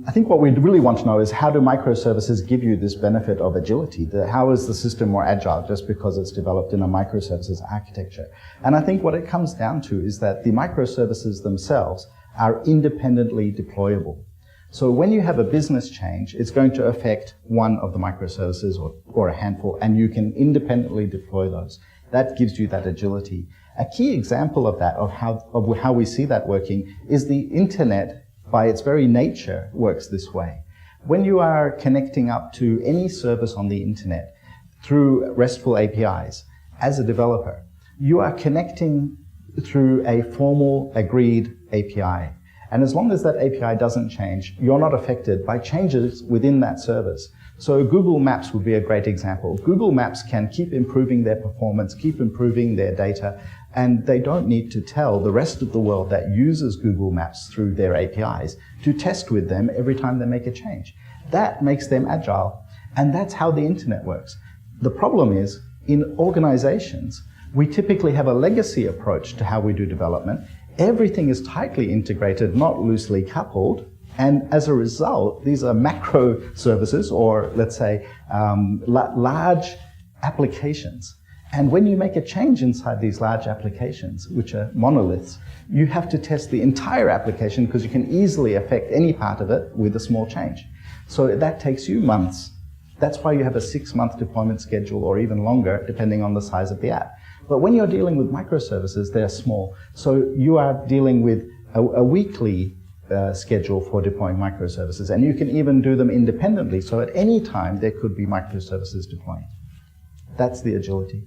I think what we really want to know is, how do microservices give you this benefit of agility? How is the system more agile just because it's developed in a microservices architecture? And I think what it comes down to is that the microservices themselves are independently deployable. So when you have a business change, it's going to affect one of the microservices or a handful, and you can independently deploy those. That gives you that agility. A key example of that, of how we see that working, is the internet, by its very nature, works this way. When you are connecting up to any service on the internet through RESTful APIs, as a developer, you are connecting through a formal, agreed API. And as long as that API doesn't change, you're not affected by changes within that service. So Google Maps would be a great example. Google Maps can keep improving their performance, keep improving their data, and they don't need to tell the rest of the world that uses Google Maps through their APIs to test with them every time they make a change. That makes them agile, and that's how the internet works. The problem is, in organizations, we typically have a legacy approach to how we do development. Everything is tightly integrated, not loosely coupled, and as a result, these are macro services, or let's say large applications. And when you make a change inside these large applications, which are monoliths, you have to test the entire application because you can easily affect any part of it with a small change. So that takes you months. That's why you have a 6-month deployment schedule, or even longer, depending on the size of the app. But when you're dealing with microservices, they're small. So you are dealing with a weekly schedule for deploying microservices, and you can even do them independently. So at any time, there could be microservices deploying. That's the agility.